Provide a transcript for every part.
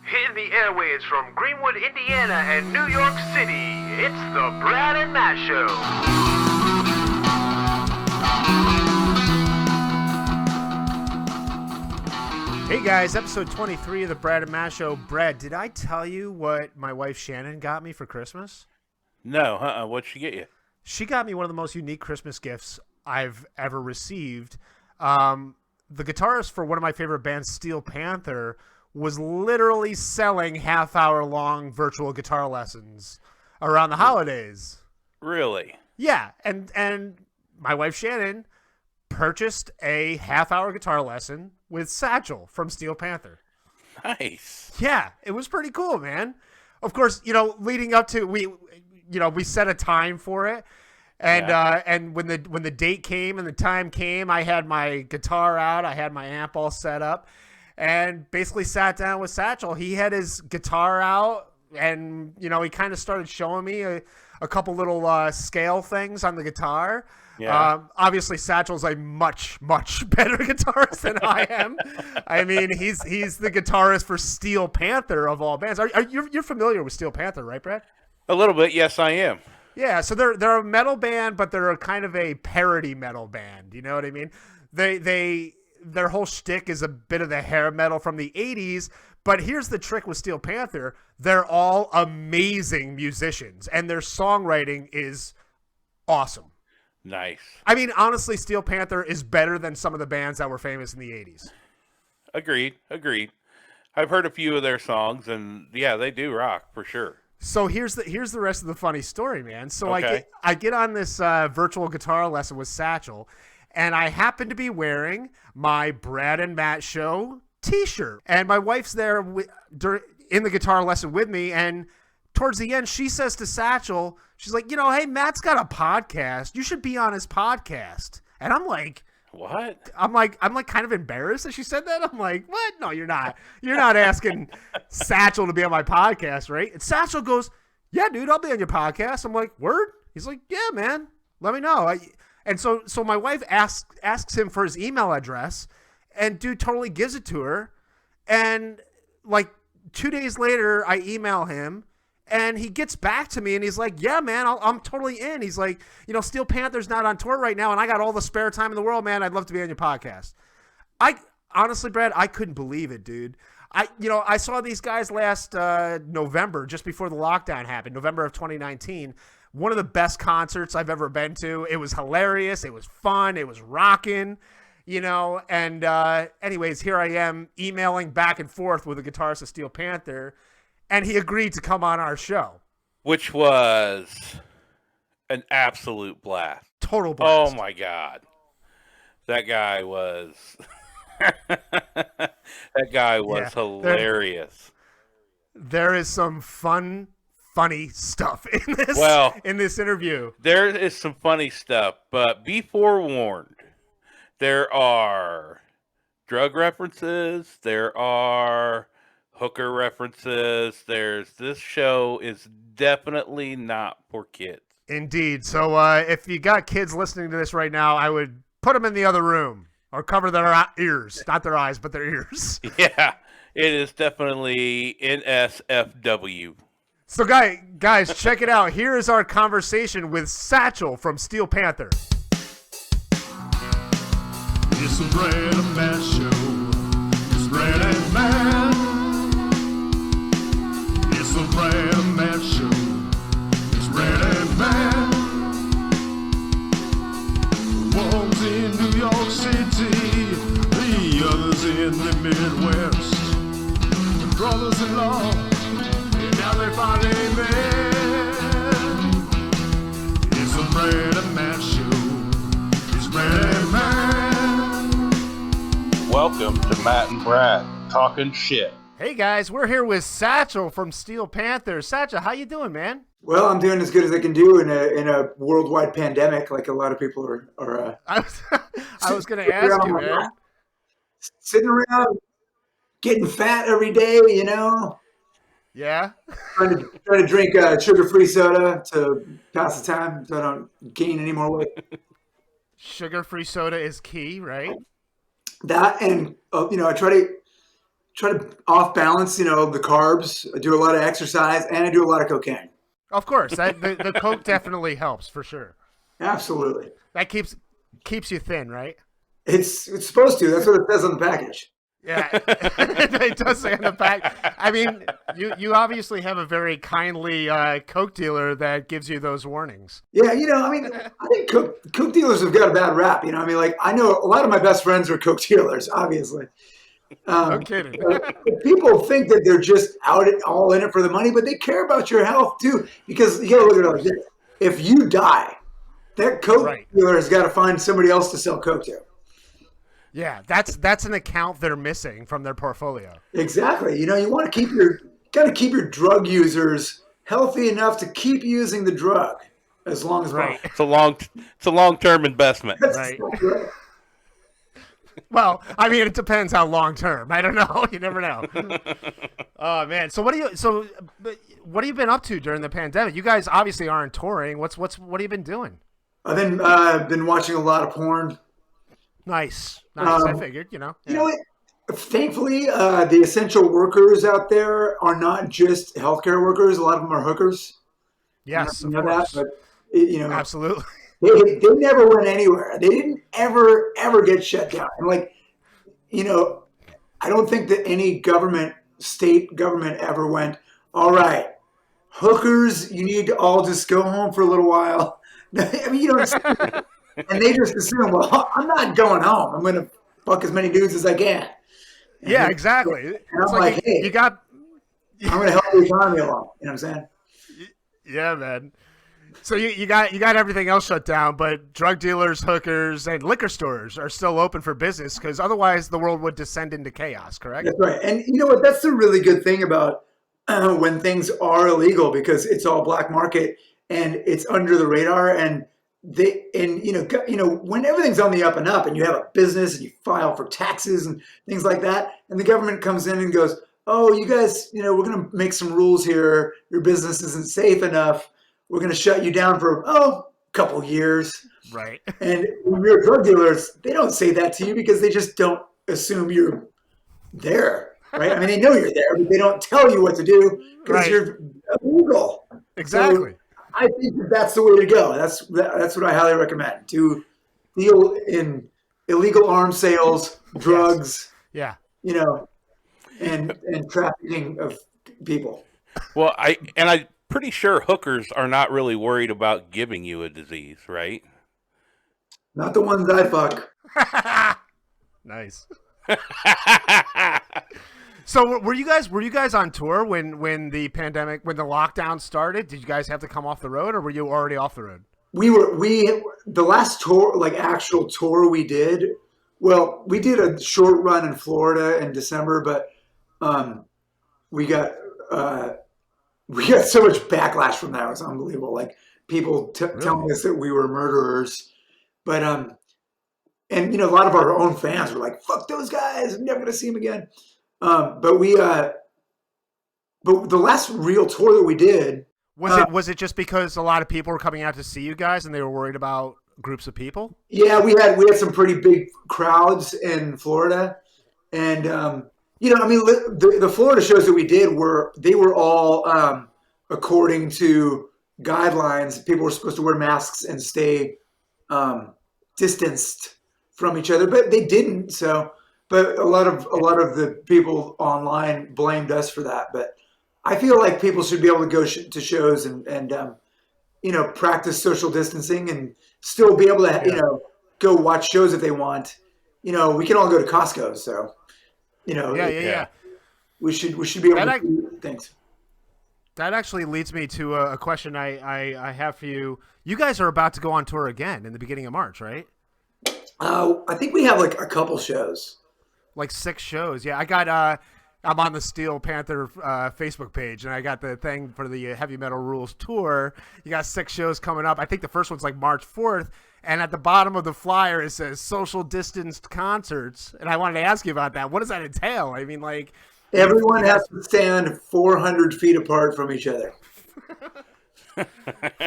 Hitting the airwaves from Greenwood, Indiana and New York City, it's the Brad and Matt Show. Hey guys, episode 23 of the Brad and Matt Show. Brad, did I tell you what my wife Shannon got me for Christmas? No, what'd she get you? She got me one of the most unique Christmas gifts I've ever received. The guitarist for one of my favorite bands, Steel Panther, was literally selling half-hour-long virtual guitar lessons around the holidays. Really? Yeah, and my wife Shannon purchased a half-hour guitar lesson with Satchel from Steel Panther. Nice. Yeah, it was pretty cool, man. Of course, leading up to we set a time for it, and when the date came and the time came, I had my guitar out, I had my amp all set up, and basically sat down with Satchel. He had his guitar out, and he kind of started showing me a couple little scale things on the guitar. Yeah. Obviously, Satchel's a much, much better guitarist than I am. I mean, he's the guitarist for Steel Panther of all bands. You're familiar with Steel Panther, right, Brad? A little bit, yes, I am. Yeah, so they're a metal band, but they're a kind of a parody metal band. You know what I mean? Their whole shtick is a bit of the hair metal from the 80s. But here's the trick with Steel Panther. They're all amazing musicians, and their songwriting is awesome. Nice. I mean, honestly, Steel Panther is better than some of the bands that were famous in the 80s. Agreed. I've heard a few of their songs, and yeah, they do rock for sure. So here's the rest of the funny story, man. So Okay. I get on this virtual guitar lesson with Satchel, and I happen to be wearing my Brad and Matt Show t-shirt. And my wife's there in the guitar lesson with me, and towards the end, she says to Satchel, she's like, hey, Matt's got a podcast. You should be on his podcast. And I'm like, what? I'm like kind of embarrassed that she said that. I'm like, what? No, you're not. You're not asking Satchel to be on my podcast, right? And Satchel goes, yeah, dude, I'll be on your podcast. I'm like, word? He's like, yeah, man. Let me know. And so my wife asks him for his email address, and dude totally gives it to her. And like 2 days later, I email him. And he gets back to me and he's like, yeah, man, I'm totally in. He's like, Steel Panther's not on tour right now, and I got all the spare time in the world, man. I'd love to be on your podcast. Honestly, Brad, I couldn't believe it, dude. I saw these guys last November, just before the lockdown happened, November of 2019. One of the best concerts I've ever been to. It was hilarious. It was fun. It was rocking, And anyways, here I am emailing back and forth with the guitarist of Steel Panther. And he agreed to come on our show. Which was an absolute blast. Total blast. Oh, my God. That guy was... hilarious. There is some funny stuff in this interview. There is some funny stuff, but be forewarned. There are drug references. There are... hooker references. This show is definitely not for kids. Indeed. So if you got kids listening to this right now, I would put them in the other room or cover their ears, not their eyes, but their ears. Yeah, it is definitely NSFW. So guys, check it out. Here is our conversation with Satchel from Steel Panther. It's a Brad and Matt show. It's Brad and Matt. It's the Brad and Matt Show. It's Brad and Matt. One's in New York City, the other's in the Midwest. The brothers-in-law, and now they finally met. It's the Brad and Matt Show. It's Brad and Matt. Welcome to Matt and Brad Talking Shit. Hey guys, we're here with Satchel from Steel Panther. Satchel, how you doing, man? Well, I'm doing as good as I can do in a worldwide pandemic, like a lot of people are. I was going to ask you, man. Sitting around, getting fat every day, Yeah. Trying to drink sugar-free soda to pass the time, so I don't gain any more weight. Sugar-free soda is key, right? That and I try to off balance, the carbs. I do a lot of exercise and I do a lot of cocaine. Of course, the coke definitely helps for sure. Absolutely. That keeps you thin, right? It's supposed to. That's what it says on the package. Yeah, it does say on the back. I mean, you obviously have a very kindly coke dealer that gives you those warnings. Yeah, I think coke dealers have got a bad rap. I know a lot of my best friends are coke dealers, obviously. No kidding. People think that they're just all in it for the money, but they care about your health too. Because you got to look at it like this: if you die, that coke dealer has got to find somebody else to sell coke to. Yeah, that's an account they're missing from their portfolio. Exactly. You want to keep your drug users healthy enough to keep using the drug as long as possible. It's a long-term investment. Right. Well, I mean, it depends how long term. I don't know. You never know. Oh man. So what have you been up to during the pandemic? You guys obviously aren't touring. What have you been doing? I've been watching a lot of porn. Nice. I figured, Yeah. You know what? Thankfully, the essential workers out there are not just healthcare workers. A lot of them are hookers. Yes, of course. That, but, absolutely. They never went anywhere. They didn't ever get shut down. And I don't think that any state government ever went, all right, hookers, you need to all just go home for a little while. I mean, and they just assume, well, I'm not going home. I'm going to fuck as many dudes as I can. And yeah, exactly. And I'm like, hey, I'm going to help the economy along. You know what I'm saying? Yeah, man. So you got everything else shut down, but drug dealers, hookers, and liquor stores are still open for business because otherwise the world would descend into chaos, correct? That's right. And you know what? That's the really good thing about when things are illegal because it's all black market and it's under the radar. And when everything's on the up and up and you have a business and you file for taxes and things like that, and the government comes in and goes, oh, you guys, we're going to make some rules here. Your business isn't safe enough. We're going to shut you down for, a couple years. Right. And when you're drug dealers, they don't say that to you because they just don't assume you're there, right? I mean, they know you're there, but they don't tell you what to do because you're illegal. Exactly. So I think that's the way to go. That's what I highly recommend. To deal in illegal arms sales, drugs, yeah, and trafficking of people. Well, I'm pretty sure hookers are not really worried about giving you a disease, right? Not the ones I fuck. Nice. So were you guys on tour when the pandemic, when the lockdown started? Did you guys have to come off the road, or were you already off the road? The last tour, actual tour we did. Well, we did a short run in Florida in December, but we got so much backlash from that. It was unbelievable. People telling us that we were murderers, but and a lot of our own fans were like, "Fuck those guys! I'm never gonna see them again." But the last real tour that we did was it just because a lot of people were coming out to see you guys and they were worried about groups of people? Yeah, we had some pretty big crowds in Florida, and the Florida shows that we did were all according to guidelines. People were supposed to wear masks and stay distanced from each other, but they didn't. So, but a lot of the people online blamed us for that. But I feel like people should be able to go to shows and practice social distancing and still be able to go watch shows if they want. We can all go to Costco, so. Yeah. We should be able to do things. That actually leads me to a question I have for you. You guys are about to go on tour again in the beginning of March, right? I think we have a couple shows. 6 shows. Yeah, I got I'm on the Steel Panther Facebook page, and I got the thing for the Heavy Metal Rules tour. You got 6 shows coming up. I think the first one's March 4th. And at the bottom of the flyer, it says social distanced concerts. And I wanted to ask you about that. What does that entail? I mean, everyone has to stand 400 feet apart from each other.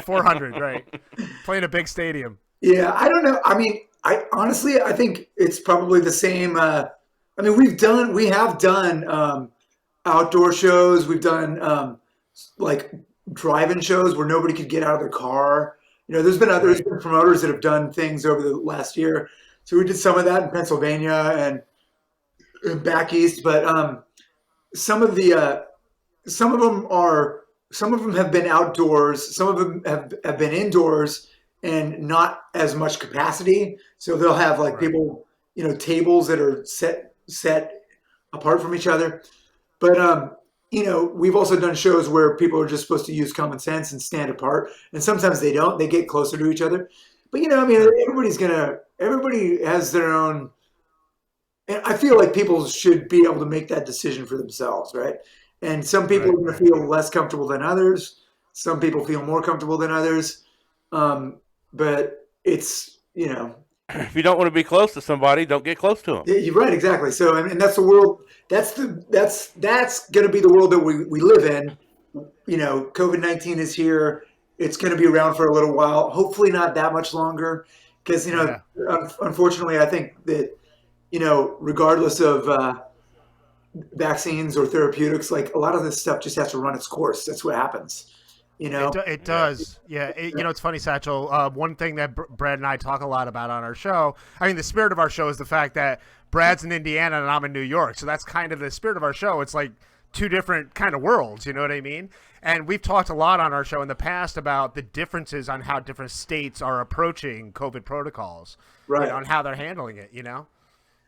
400, right. Playing a big stadium. Yeah, I don't know. I mean, I honestly think it's probably the same I mean, we have done outdoor shows. We've done like drive-in shows where nobody could get out of their car. You know, there's been promoters that have done things over the last year. So we did some of that in Pennsylvania and back east. But some of the some of them have been outdoors. Some of them have been indoors and not as much capacity. So they'll have like people, you know, tables that are set apart from each other. But you know, we've also done shows where people are just supposed to use common sense and stand apart, and sometimes they don't. They get closer to each other. But you know, I mean, everybody has their own. And I feel like people should be able to make that decision for themselves, right? And some people are going to feel less comfortable than others. Some people feel more comfortable than others. But it's, you know, If you don't want to be close to somebody, don't get close to them. yeah, you're right, exactly. So, I mean, that's the world. That's going to be the world that we live in. You know, COVID-19 is here. It's going to be around for a little while. Hopefully, not that much longer, because you know, unfortunately, I think that you know, regardless of vaccines or therapeutics, like a lot of this stuff just has to run its course. That's what happens. You know, It does. Yeah. You know, it's funny, Satchel. One thing that Brad and I talk a lot about on our show, I mean, the spirit of our show is the fact that Brad's in Indiana and I'm in New York. So that's kind of the spirit of our show. It's like two different kind of worlds. You know what I mean? And we've talked a lot on our show in the past about the differences on how different states are approaching COVID protocols, right? You know, and how they're handling it, you know?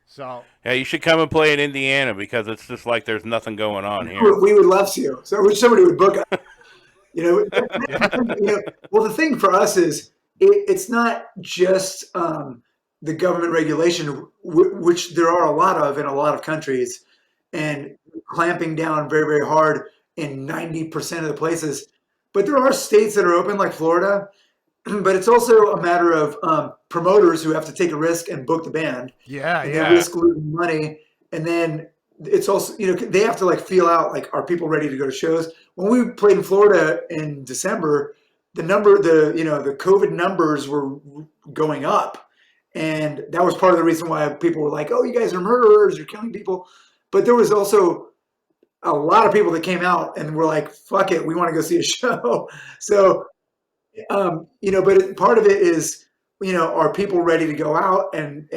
So Yeah, you should come and play in Indiana because it's just like there's nothing going on here. We would love to. So I wish somebody would book us. You know, well, the thing for us is it's not just the government regulation, which there are a lot of in a lot of countries, and clamping down very, very hard in 90% of the places. But there are states that are open, like Florida. But it's also a matter of promoters who have to take a risk and book the band. Yeah, They risk losing money, and then it's also, you know, they have to like feel out like, are people ready to go to shows? When we played in Florida in December, the COVID numbers were going up, and that was part of the reason why people were like, "Oh, you guys are murderers! You're killing people." But there was also a lot of people that came out and were like, "Fuck it, we want to go see a show." So. You know, but part of it is, you know, are people ready to go out and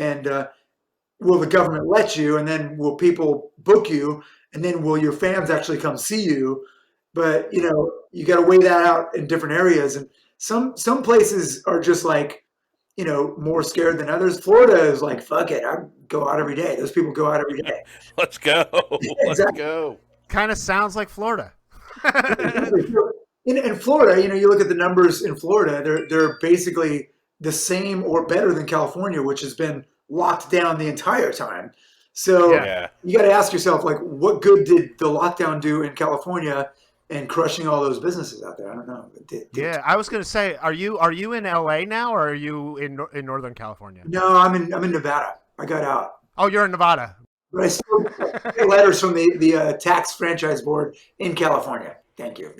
will the government let you? And then will people book you? And then will your fans actually come see you? But, you know, you got to weigh that out in different areas. And some places are just like, you know, more scared than others. Florida is like, fuck it, I go out every day. Those people go out every day. Let's go. Let's Exactly. go. kind of sounds like Florida. In Florida, you know, you look at the numbers in Florida, they're basically the same or better than California, which has been locked down the entire time. So Yeah. you got to ask yourself, like, what good did the lockdown do in California and crushing all those businesses out there? I don't know. Yeah, I was gonna say, are you in LA now, or are you in Northern California? No, I'm in Nevada. I got out, Oh, you're in Nevada. but I still get letters from the tax franchise board in California. Thank you.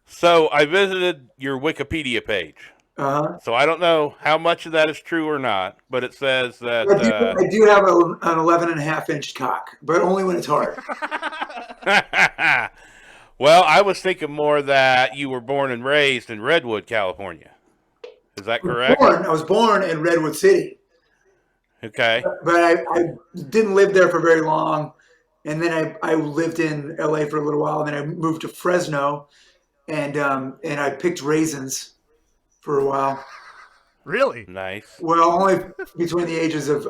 So I visited your Wikipedia page. Uh-huh. So I don't know how much of that is true or not, but it says that. I do have an 11.5-inch cock, but only when it's hard. Well, I was thinking more that you were born and raised in Redwood, California. Is that correct? I was born in Redwood City, Okay. but I didn't live there for very long. And then I lived in LA for a little while, and then I moved to Fresno, and I picked raisins for a while. Really? Nice. Well, only between the ages of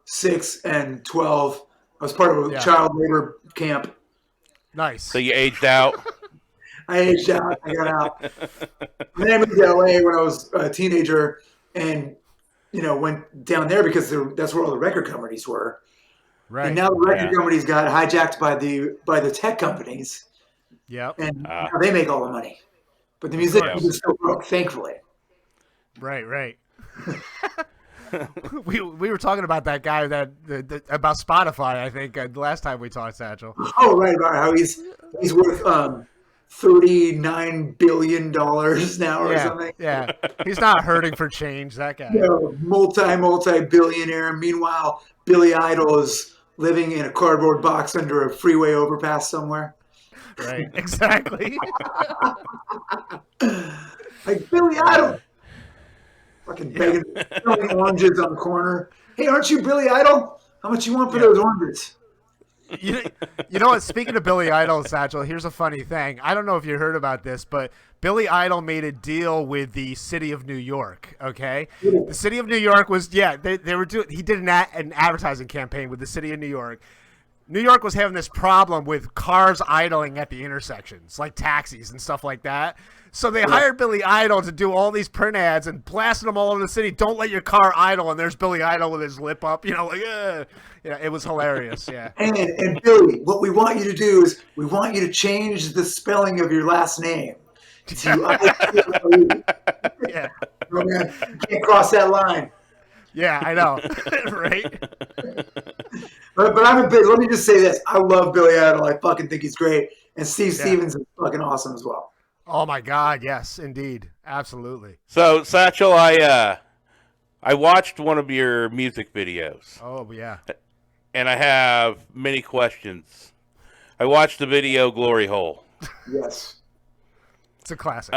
6 and 12. I was part of a child labor camp. Nice. So you aged out. I aged out. I got out. And then I moved to LA when I was a teenager, and went down there because that's where all the record companies were. Right. And now the record companies got hijacked by the tech companies, Yep. and now they make all the money. But the musicians are still broke, thankfully. Right. we were talking about that guy about Spotify. I think the last time we talked, Satchel. Oh, right, about how he's worth $39 billion now or something. Yeah, he's not hurting for change. That guy. Multi-billionaire. Meanwhile, Billy Idol is living in a cardboard box under a freeway overpass somewhere. Right. Exactly. Like Billy Idol, fucking begging, selling oranges on the corner. Hey, aren't you Billy Idol? How much you want for those oranges? You know what? Speaking of Billy Idol, Satchel, here's a funny thing. I don't know if you heard about this, but Billy Idol made a deal with the city of New York. Okay, the city of New York was they were doing. He did an advertising campaign with the city of New York. New York was having this problem with cars idling at the intersections, like taxis and stuff like that. So they hired Billy Idol to do all these print ads and blasted them all over the city. Don't let your car idle. And there's Billy Idol with his lip up, like, it was hilarious. Yeah. And Billy, what we want you to do is we want you to change the spelling of your last name to I-T-L-E. Yeah. Oh, man, you can't cross that line. Yeah, I know. Right. But I'm a big. Let me just say this: I love Billy Idol. I fucking think he's great, and Steve Stevens is fucking awesome as well. Oh my God! Yes, indeed, absolutely. So Satchel, I watched one of your music videos. Oh yeah. And I have many questions. I watched the video "Glory Hole." Yes. It's a classic.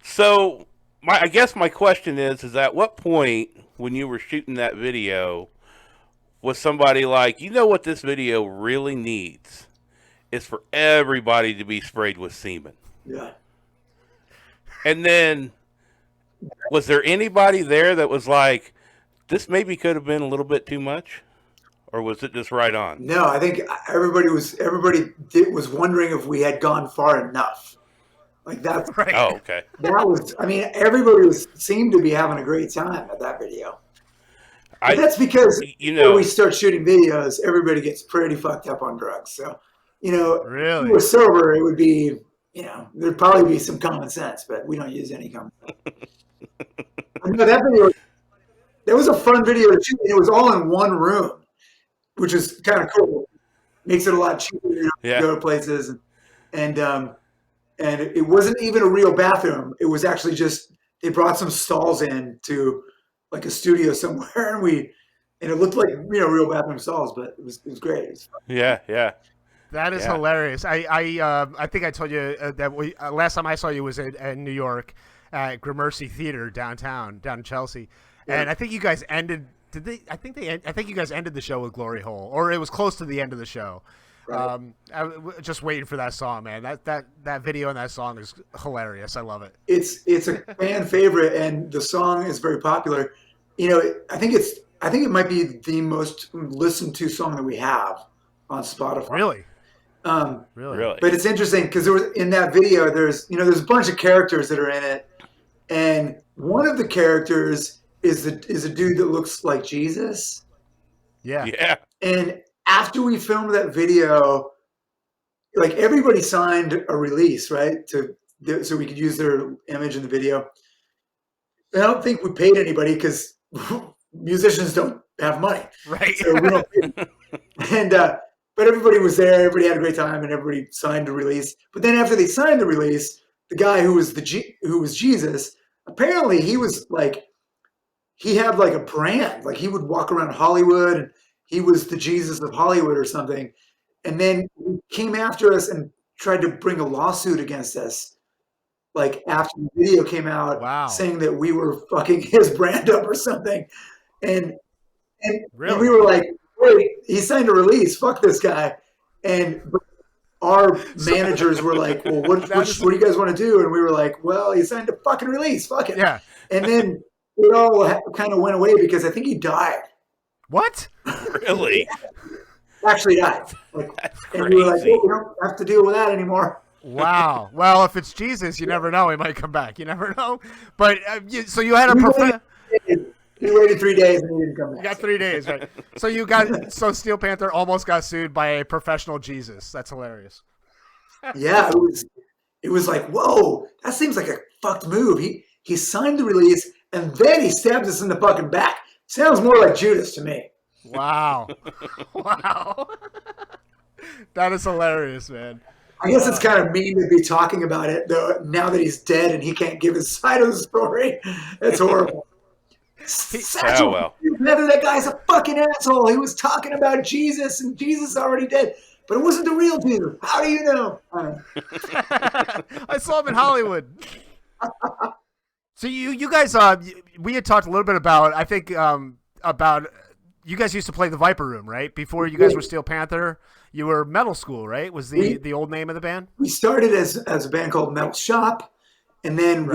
So I guess my question is at what point when you were shooting that video was somebody like, what this video really needs is for everybody to be sprayed with semen? Yeah. And then was there anybody there that was like, this maybe could have been a little bit too much? Or was it just right on? No, I think everybody was wondering if we had gone far enough. Like that's right. Oh, okay. That was. I mean, everybody seemed to be having a great time at that video. But that's because when we start shooting videos, everybody gets pretty fucked up on drugs. So, really, if we were sober, it would be, there'd probably be some common sense, but we don't use any common sense. I know that video. That was a fun video to shoot. It was all in one room, which is kind of cool. Makes it a lot cheaper to go to places, and it wasn't even a real bathroom. It was actually just they brought some stalls in to like a studio somewhere, and it looked like real bathroom stalls, but it was great. It was fun. Yeah. That is hilarious. I think I told you that last time I saw you was in New York at Gramercy Theater down in Chelsea, and I think you guys ended. I think you guys ended the show with Glory Hole, or it was close to the end of the show. Right. I was just waiting for that song, man. That video and that song is hilarious. I love it. It's a fan favorite, and the song is very popular. I think it might be the most listened to song that we have on Spotify. Really? Really? But it's interesting because in that video, there's a bunch of characters that are in it, and one of the characters is a dude that looks like Jesus. Yeah. Yeah. And after we filmed that video, like everybody signed a release, right? So we could use their image in the video. I don't think we paid anybody because musicians don't have money. Right. So we don't pay. And, but everybody was there. Everybody had a great time and everybody signed a release. But then after they signed the release, the guy who was Jesus, apparently he was like, he had like a brand, like he would walk around Hollywood and he was the Jesus of Hollywood or something. And then he came after us and tried to bring a lawsuit against us. Like after the video came out, saying that we were fucking his brand up or something. And we were like, wait, he signed a release. Fuck this guy. And our managers were like, well, what do you guys want to do? And we were like, well, he signed a fucking release. Fuck it. Yeah. And then it all kind of went away because I think he died. What? Really? Actually died. That's and crazy. we were like, well, we don't have to deal with that anymore. Wow. Well, if it's Jesus, you never know. He might come back. You never know. But so you had a He waited 3 days and he didn't come back. You got 3 days, right? So Steel Panther almost got sued by a professional Jesus. That's hilarious. Yeah, it was like, whoa, that seems like a fucked move. He signed the release and then he stabbed us in the fucking back. Sounds more like Judas to me. Wow. Wow. That is hilarious, man. I guess it's kind of mean to be talking about it, though, now that he's dead and he can't give his side of the story. It's horrible. Satchel, Oh, well. that guy's a fucking asshole. He was talking about Jesus, and Jesus is already dead. But it wasn't the real Jesus. How do you know? I saw him in Hollywood. So you guys, we had talked a little bit about, I think, about you guys used to play the Viper Room, right? Before you guys were Steel Panther, you were Metal School, right? Was the old name of the band? We started as a band called Metal Shop, and then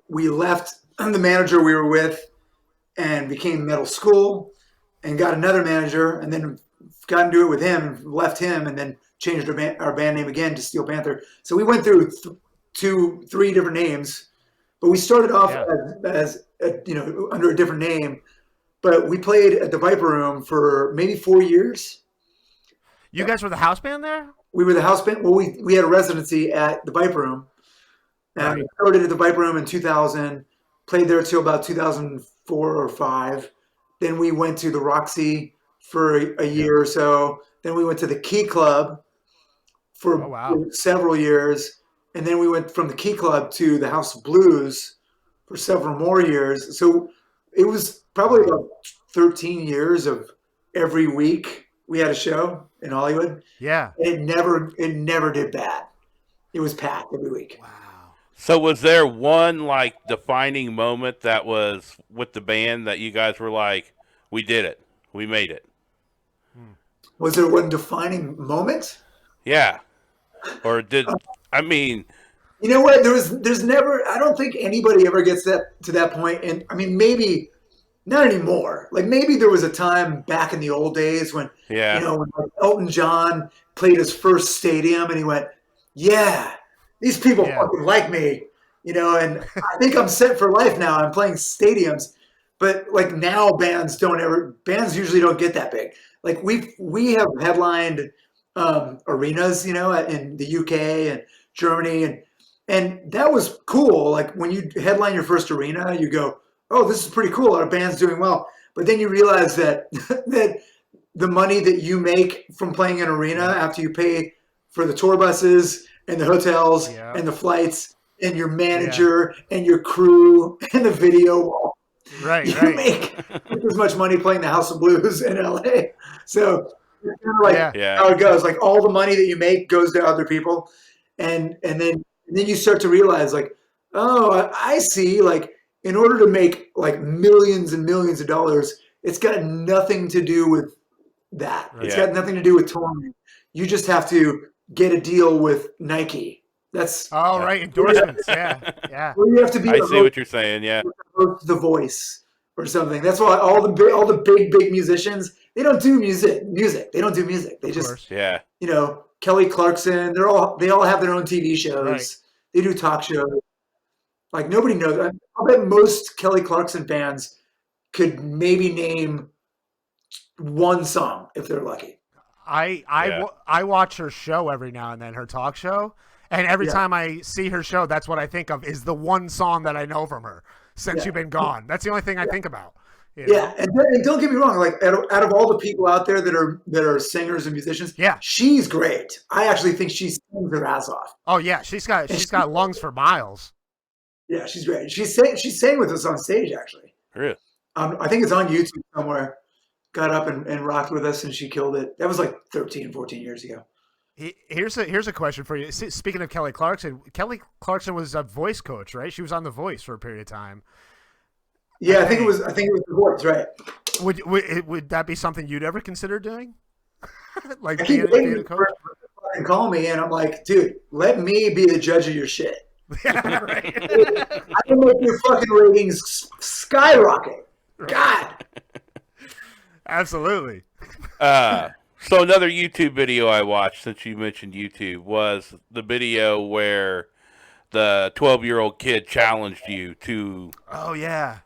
we left the manager we were with and became Metal School, and got another manager, and then got into it with him, left him, and then changed our band name again to Steel Panther. So we went through 3 different names, but we started off as under a different name. But we played at the Viper Room for maybe 4 years. You guys were the house band there? We were the house band. Well, we had a residency at the Viper Room. And we started at the Viper Room in 2000, played there till about 2004 or 5. Then we went to the Roxy for a year or so. Then we went to the Key Club for several years. And then we went from the Key Club to the House of Blues for several more years. So it was probably about 13 years of every week we had a show in Hollywood. Yeah. And it never did bad. It was packed every week. Wow. So was there one like defining moment that was with the band that you guys were like, we did it, we made it? Was there one defining moment? Yeah. Or I mean, you know what? There's never. I don't think anybody ever gets to that point. And I mean, maybe not anymore. Like maybe there was a time back in the old days when when like Elton John played his first stadium, and he went, "Yeah, these people fucking like me," And I think I'm set for life now. I'm playing stadiums, but like now bands usually don't get that big. Like we have headlined arenas, in the UK and Germany, and that was cool. Like when you headline your first arena, you go, "Oh, this is pretty cool. Our band's doing well." But then you realize that that the money that you make from playing an arena after you pay for the tour buses and the hotels and the flights and your manager and your crew and the video wall, you make as much money playing the House of Blues in LA. So it's kind of like how it goes. Like all the money that you make goes to other people, and then you start to realize like, oh, I see. Like in order to make like millions and millions of dollars, it's got nothing to do with that. It's got nothing to do with touring. You just have to get a deal with Nike. That's endorsements. Yeah. Or you have to be. I see what you're saying. Yeah. The Voice or something. That's why all the big musicians, they don't do music. They don't do music. They just Kelly Clarkson. They all have their own TV shows. Right. They do talk shows. Like nobody knows. I bet most Kelly Clarkson fans could maybe name one song if they're lucky. I watch her show every now and then, her talk show, and every time I see her show, that's what I think of is the one song that I know from her since you've been gone. That's the only thing I think about. Yeah, and don't get me wrong. Like out of all the people out there that are singers and musicians, she's great. I actually think she sings her ass off. Oh yeah, she's got lungs for miles. Yeah, she's great. She sang with us on stage actually. Really? I think it's on YouTube somewhere. Got up and rocked with us, and she killed it. That was like 13, 14 years ago. Here's a question for you. Speaking of Kelly Clarkson was a voice coach, right? She was on The Voice for a period of time. Yeah, I think it was The Voice, right? Would that be something you'd ever consider doing? Like being a coach? And call me, and I'm like, dude, let me be the judge of your shit. Yeah, right. I can make your fucking ratings skyrocket. God. Absolutely. So another YouTube video I watched, since you mentioned YouTube, was the video where the 12-year-old kid challenged you to. Oh yeah.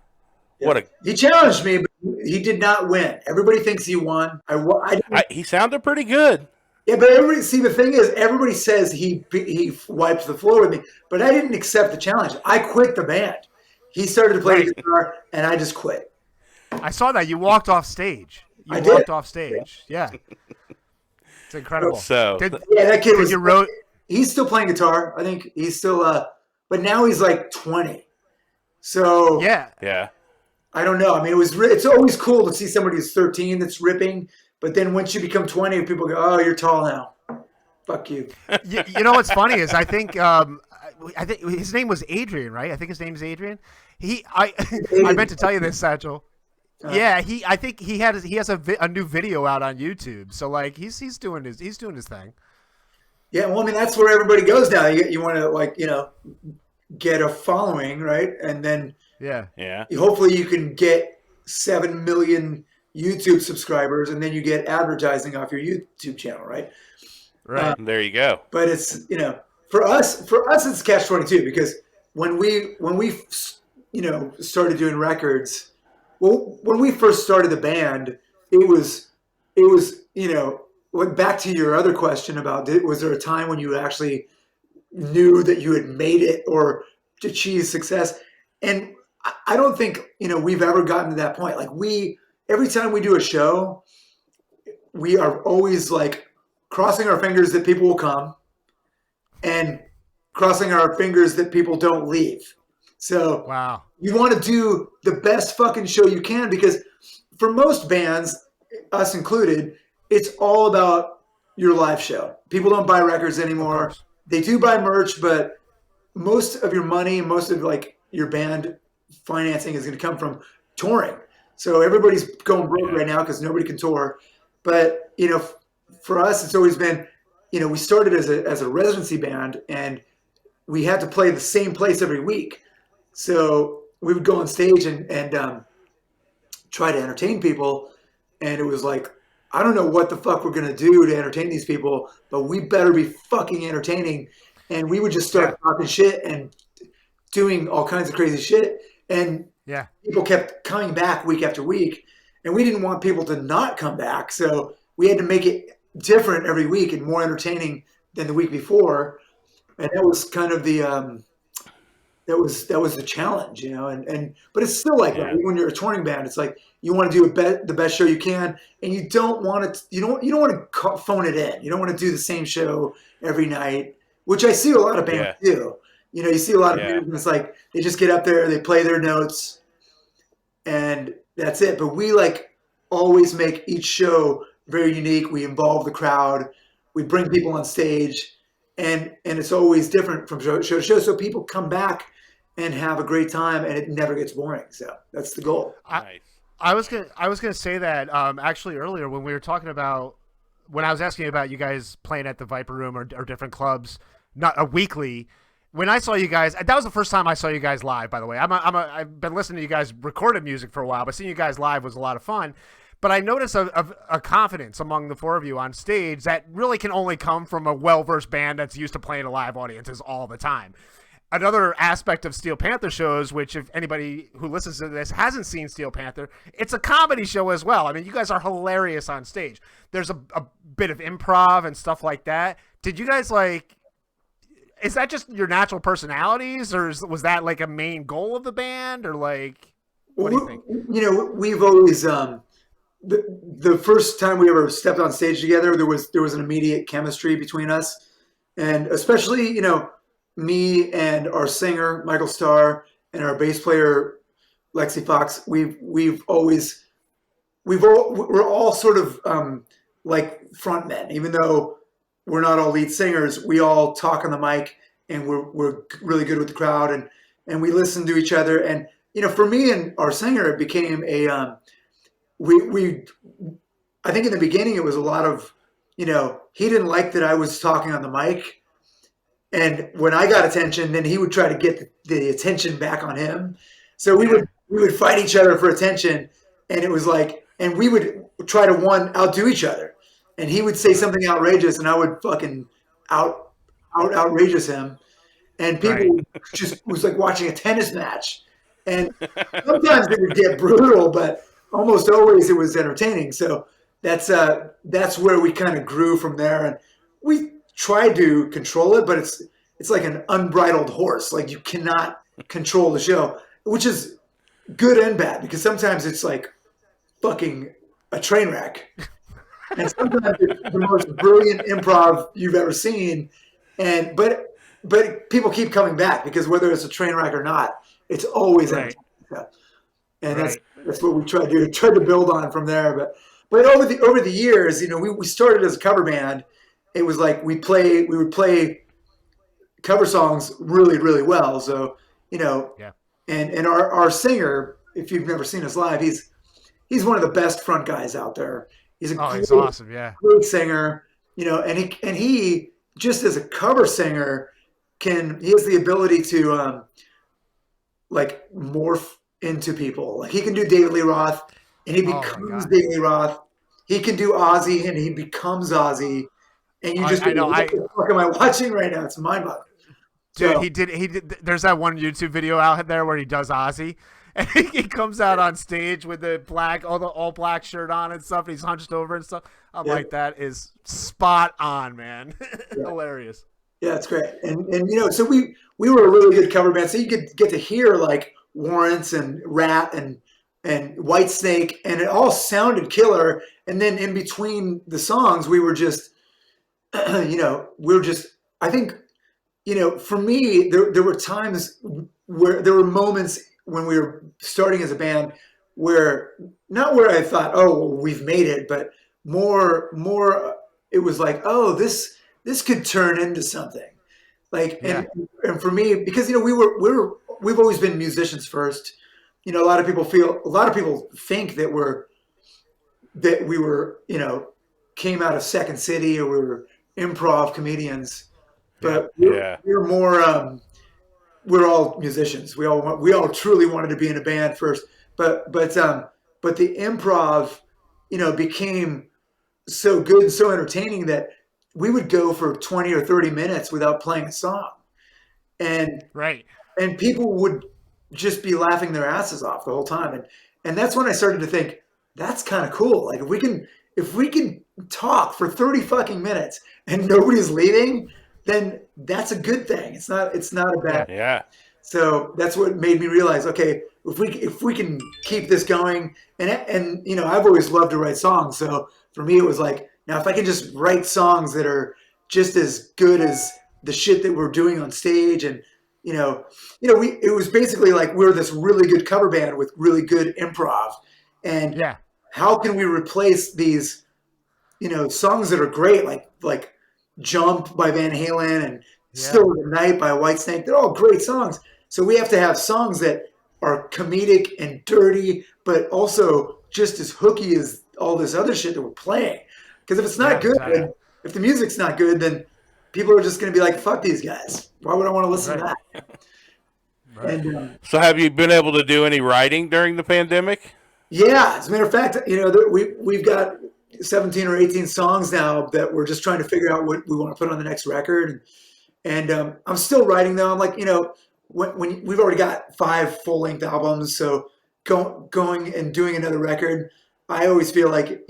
He challenged me, but he did not win. Everybody thinks he won. He sounded pretty good. Yeah, but the thing is, everybody says he wiped the floor with me, but I didn't accept the challenge. I quit the band. He started to play the guitar, and I just quit. I saw that. You walked off stage. I did. Walked off stage. Yeah. It's incredible. So that kid he's still playing guitar. I think he's still but now he's like 20. So yeah. I don't know. I mean, it's always cool to see somebody who's 13 that's ripping, but then once you become 20, people go, "Oh, you're tall now. Fuck you." You know what's funny is I think his name was Adrian, right? I think his name is Adrian. I meant to tell you this, Satchel. Yeah, I think he has a new video out on YouTube. So like he's doing his thing. Yeah, well, I mean, that's where everybody goes now. You want to, like, get a following, right? And then hopefully you can get 7 million YouTube subscribers, and then you get advertising off your YouTube channel, right? Right. There you go. But it's, for us it's catch-22, because when we started doing records, well, when we first started the band, it was back to your other question about, was there a time when you actually knew that you had made it or achieved success? And I don't think, we've ever gotten to that point. Like, every time we do a show, we are always like crossing our fingers that people will come and crossing our fingers that people don't leave. So wow, you want to do the best fucking show you can, because for most bands, us included, it's all about your live show. People don't buy records anymore. They do buy merch, but most of your money, most of like your band financing is going to come from touring. So everybody's going broke right now because nobody can tour. But, for us, it's always been, we started as a residency band, and we had to play the same place every week. So we would go on stage and try to entertain people. And it was like, I don't know what the fuck we're going to do to entertain these people, but we better be fucking entertaining. And we would just start talking shit and doing all kinds of crazy shit. And people kept coming back week after week. And we didn't want people to not come back. So we had to make it different every week and more entertaining than the week before. And that was kind of the, that was the challenge, but it's still like that. When you're a touring band, it's like you want to do the best show you can, and you don't want to phone it in. You don't want to do the same show every night, which I see a lot of bands do. You see a lot of bands, and it's like they just get up there, they play their notes, and that's it. But we always make each show very unique. We involve the crowd, we bring people on stage, and it's always different from show to show. So people come back and have a great time, and it never gets boring. So that's the goal. Nice. I was gonna say that actually earlier when we were talking about, when I was asking about you guys playing at the Viper Room or different clubs, not a weekly. When I saw you guys, that was the first time I saw you guys live. By the way, I've been listening to you guys recorded music for a while, but seeing you guys live was a lot of fun. But I noticed a confidence among the four of you on stage that really can only come from a well-versed band that's used to playing to live audiences all the time. Another aspect of Steel Panther shows, which if anybody who listens to this hasn't seen Steel Panther, it's a comedy show as well. I mean, you guys are hilarious on stage. There's a bit of improv and stuff like that. Did you guys is that just your natural personalities, or was that like a main goal of the band, or what do you think? We've always, the first time we ever stepped on stage together, there was an immediate chemistry between us. And especially, me and our singer Michael Starr and our bass player Lexi Fox, we're all sort of like frontmen, even though we're not all lead singers. We all talk on the mic, and we're really good with the crowd, and we listen to each other. And for me and our singer, it became a I think in the beginning it was a lot of he didn't like that I was talking on the mic. And when I got attention, then he would try to get the attention back on him. So we would fight each other for attention, and it was and we would try to outdo each other. And he would say something outrageous, and I would fucking outrageous him. And people just was like watching a tennis match. And sometimes it would get brutal, but almost always it was entertaining. So that's where we kind of grew from there, and we try to control it, but it's like an unbridled horse. Like, you cannot control the show, which is good and bad, because sometimes it's like fucking a train wreck, and sometimes it's the most brilliant improv you've ever seen. And but people keep coming back, because whether it's a train wreck or not, it's always entertaining. and Right. that's what we tried to build on from there. But over the years, we started as a cover band. It was like we would play cover songs really, really well. So, Yeah. and our singer, if you've never seen us live, he's one of the best front guys out there. He's He's awesome. Yeah. great singer, and he just as a cover singer he has the ability to like morph into people. Like he can do David Lee Roth and he becomes David Lee Roth. He can do Ozzy and he becomes Ozzy. And you just I know. what the fuck am I watching right now? It's mind-boggling. Dude, So, he did. There's that one YouTube video out there where he does Ozzy, and he comes out on stage with the all black shirt on and stuff. And he's hunched over and stuff. I'm like, that is spot on, man. Hilarious. Yeah, it's great. And so we were a really good cover band. So you could get to hear like Warrant and Rat and Whitesnake, and it all sounded killer. And then in between the songs, we were just, I think, for me, there were times where there were moments when we were starting as a band where I thought, oh, well, we've made it, but more it was like, oh, this could turn into something. Like, and for me, because, we've always been musicians first. A lot of people think that we were, came out of Second City, or we were improv comedians. But we're more. We're all musicians. We all truly wanted to be in a band first. But the improv, became so good and so entertaining that we would go for 20 or 30 minutes without playing a song, and people would just be laughing their asses off the whole time. And that's when I started to think, that's kind of cool. Like if we can talk for 30 fucking minutes and nobody's leaving, then that's a good thing. It's not a bad thing. Yeah. So that's what made me realize, okay, if we can keep this going, and I've always loved to write songs. So for me, it was like, now if I can just write songs that are just as good as the shit that we're doing on stage, and it was basically like we're this really good cover band with really good improv, and how can we replace these, songs that are great, like Jump by Van Halen and Still the Night by Whitesnake. They're all great songs. So we have to have songs that are comedic and dirty, but also just as hooky as all this other shit that we're playing. Because if it's not good, then, if the music's not good, then people are just going to be like, fuck these guys. Why would I want to listen to that? And, so have you been able to do any writing during the pandemic? Yeah. As a matter of fact, we've got 17 or 18 songs now that we're just trying to figure out what we want to put on the next record. And I'm still writing though. I'm like, when we've already got 5 full-length albums, so going and doing another record, I always feel like,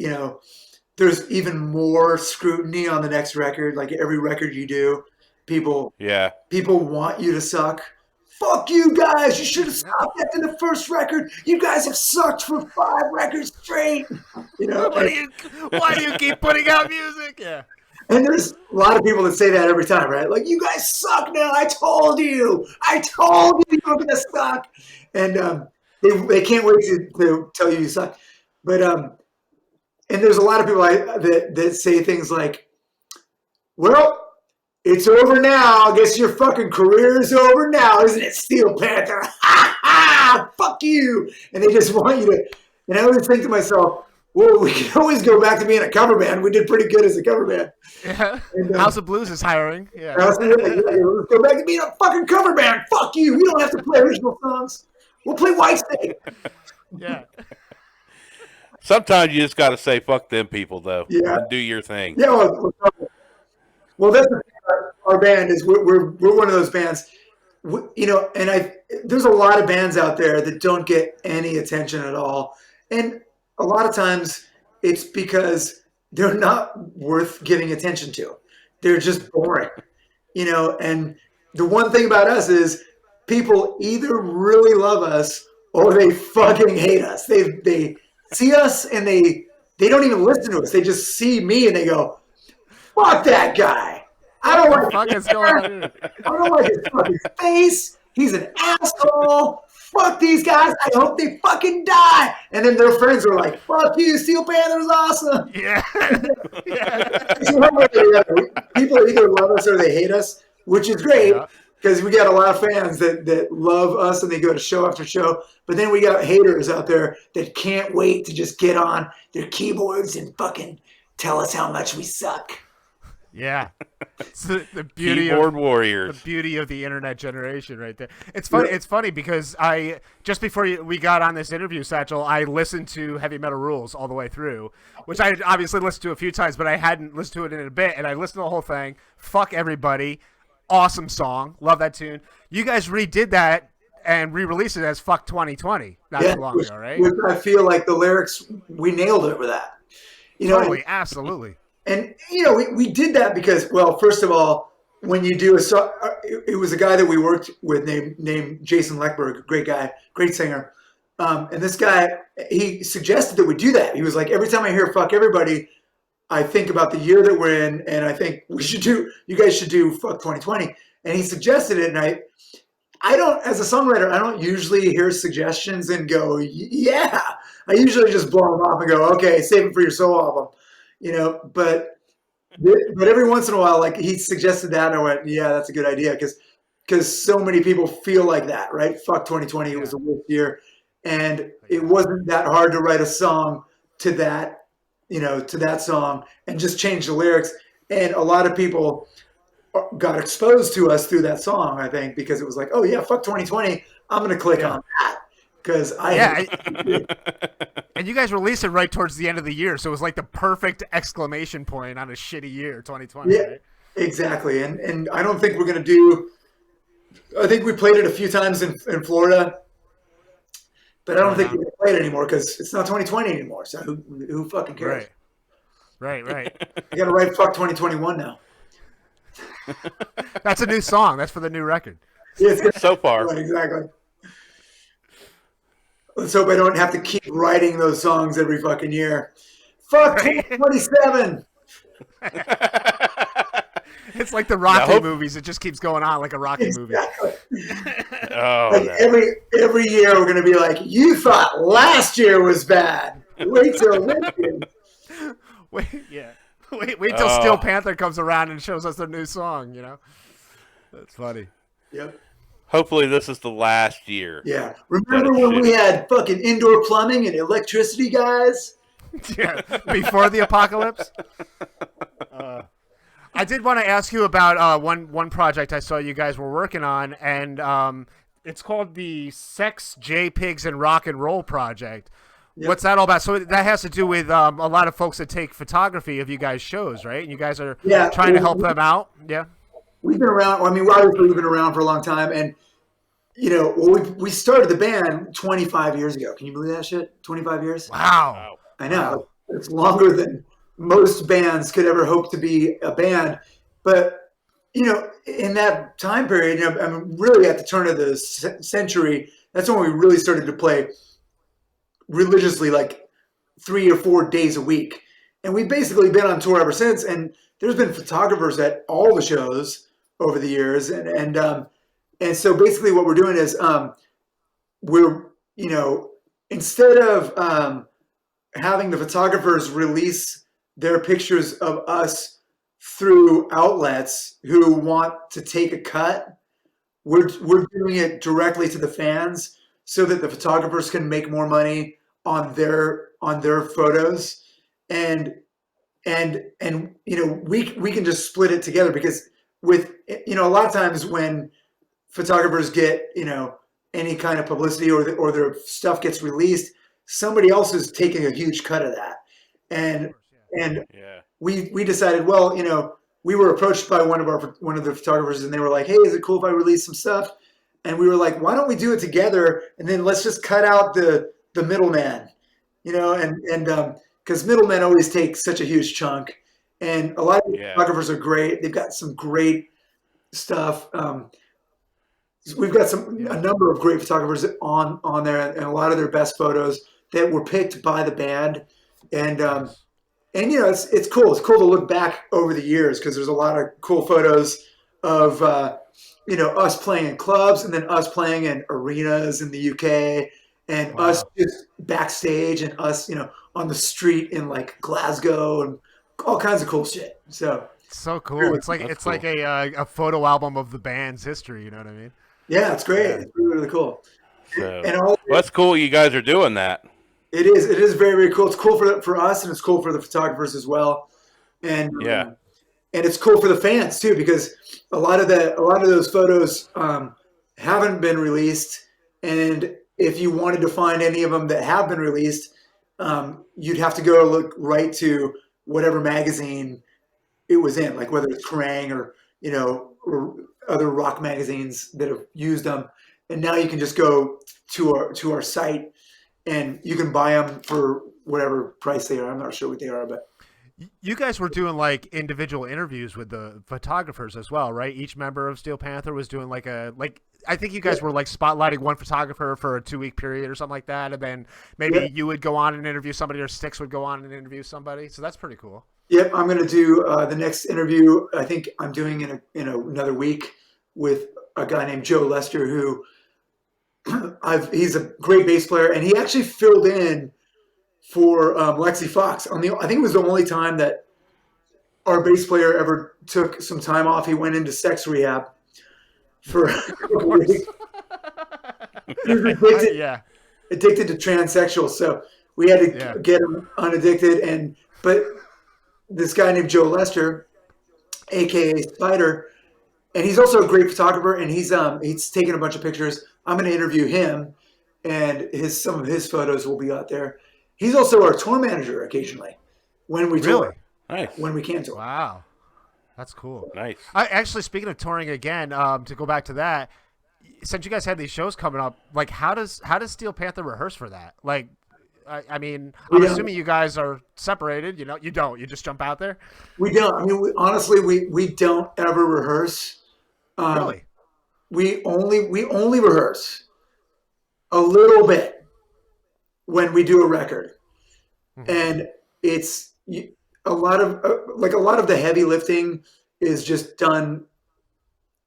there's even more scrutiny on the next record. Like every record you do, people want you to suck. Fuck you guys. You should have stopped after the first record. You guys have sucked for 5 records straight. Why do you keep putting out music? Yeah. And there's a lot of people that say that every time, right? Like, you guys suck now. I told you you were going to suck. And they can't wait to tell you suck. But and there's a lot of people that say things like, well, it's over now. I guess your fucking career is over now, isn't it, Steel Panther? Ha ha! Fuck you! And they just want you to. And I always think to myself, well, we can always go back to being a cover band. We did pretty good as a cover band. Yeah. And, House of Blues is hiring. Yeah. Let's go back to being a fucking cover band. Fuck you. We don't have to play original songs. We'll play Whitesnake. Yeah. Sometimes you just got to say fuck them people, though. Yeah. And do your thing. Yeah. Well, that's the thing about our band is we're one of those bands, and there's a lot of bands out there that don't get any attention at all. And a lot of times it's because they're not worth giving attention to. They're just boring, and the one thing about us is people either really love us or they fucking hate us. They see us and they don't even listen to us. They just see me and they go, fuck that guy. I don't like his fucking face. He's an asshole. fuck these guys. I hope they fucking die. And then their friends were like, fuck you, Steel Panther's awesome. Yeah. People either love us or they hate us, which is great Yeah. because we got a lot of fans that love us and they go to show after show. But then we got haters out there that can't wait to just get on their keyboards and fucking tell us how much we suck. Yeah. It's the beauty Keyboard of warriors. the beauty of the internet generation right there. It's funny. It's funny because I just before we got on this interview, Satchel, I listened to Heavy Metal Rules all the way through, which I obviously listened to a few times, but I hadn't listened to it in a bit. And I listened to the whole thing. Fuck everybody. Awesome song. Love that tune. You guys redid that and re-released it as Fuck 2020 not too long ago, right? Which I feel like the lyrics, we nailed it with that. Totally, absolutely. And, we did that because, well, first of all, when you do a song, it was a guy that we worked with named Jason Leckberg, great guy, great singer. And this guy, he suggested that we do that. He was like, every time I hear Fuck Everybody, I think about the year that we're in, and I think you guys should do Fuck 2020. And he suggested it, and I don't, as a songwriter, I don't usually hear suggestions and go, yeah. I usually just blow them off and go, okay, save it for your solo album. But every once in a while, like he suggested that, and I went, yeah, that's a good idea, because so many people feel like that, right? Fuck 2020, it was the worst year, and it wasn't that hard to write a song to that, to that song and just change the lyrics. And a lot of people got exposed to us through that song, I think, because it was like, oh yeah, fuck 2020, I'm gonna click on that. Because and you guys released it right towards the end of the year, so it was like the perfect exclamation point on a shitty year, 2020. Yeah, right? Exactly. And I don't think we're gonna do. I think we played it a few times in Florida, but I don't think we're gonna play it anymore because it's not 2020 anymore. So who fucking cares? Right. I gotta write fuck 2021 now. That's a new song. That's for the new record. Yeah, So far. Right, exactly. Let's hope I don't have to keep writing those songs every fucking year. Fuck 2027. It's like the Rocky movies. It just keeps going on like a Rocky movie. Every year we're gonna be like, you thought last year was bad. Wait till next year. Wait till Steel Panther comes around and shows us their new song. That's funny. Yep. Hopefully this is the last year. Yeah. Remember when we had fucking indoor plumbing and electricity, guys? Yeah. Before the apocalypse. I did want to ask you about one project I saw you guys were working on, and it's called the Sex, J-Pigs, and Rock and Roll Project. Yep. What's that all about? So that has to do with a lot of folks that take photography of you guys' shows, right? And you guys are trying to help them out. Yeah. We've been around. I mean, obviously we've been around for a long time, and we started the band 25 years ago. Can you believe that shit? 25 years. Wow. I know. It's longer than most bands could ever hope to be a band. But in that time period, I mean, really at the turn of the century, that's when we really started to play religiously, like 3 or 4 days a week. And we've basically been on tour ever since. And there's been photographers at all the shows over the years, and so basically what we're doing is we're instead of having the photographers release their pictures of us through outlets who want to take a cut, we're doing it directly to the fans so that the photographers can make more money on their photos, and we can just split it together, because with a lot of times when photographers get any kind of publicity or their stuff gets released, somebody else is taking a huge cut of that, and we decided, well, we were approached by one of the photographers, and they were like, hey, is it cool if I release some stuff? And we were like, why don't we do it together, and then let's just cut out the middleman, and because middlemen always take such a huge chunk. And a lot of photographers are great. They've got some great stuff. We've got a number of great photographers on there, and a lot of their best photos that were picked by the band. And it's cool. It's cool to look back over the years, because there's a lot of cool photos of us playing in clubs and then us playing in arenas in the UK and us just backstage and us, on the street in like Glasgow and all kinds of cool shit. So cool. It's cool. like a photo album of the band's history. You know what I mean? yeah, it's great. It's really, really cool. So, And all well, that's cool. You guys are doing that. it is very, very cool. It's cool for us and it's cool for the photographers as well. And Yeah. and it's cool for the fans too, because a lot of those photos haven't been released. And if you wanted to find any of them that have been released, you'd have to go look right to whatever magazine it was in, like whether it's Kerrang or or other rock magazines that have used them. And now you can just go to our site and you can buy them for whatever price they are. I'm not sure what they are, but You guys were doing like individual interviews with the photographers as well, right? Each member of Steel Panther was doing I think you guys were like spotlighting one photographer for a 2-week period or something like that, and then maybe you would go on and interview somebody, or Styx would go on and interview somebody. So that's pretty cool. Yep, I'm going to do the next interview. I think I'm doing in another week with a guy named Joe Lester, who he's a great bass player, and he actually filled in for Lexi Fox. I think it was the only time that our bass player ever took some time off. He went into sex rehab for a week. He was addicted to transsexuals, so we had to get him unaddicted. But this guy named Joe Lester, aka Spider, and he's also a great photographer, and he's taken a bunch of pictures. I'm going to interview him, and some of his photos will be out there. He's also our tour manager occasionally when we tour. Nice. When we can tour. Wow. That's cool. Nice. Actually, speaking of touring again, to go back to that, since you guys had these shows coming up, like how does Steel Panther rehearse for that? Like, I mean, I'm assuming you guys are separated. You don't. You just jump out there. We don't. I mean, honestly, we don't ever rehearse. Really? We only rehearse a little bit when we do a record, and it's a lot of the heavy lifting is just done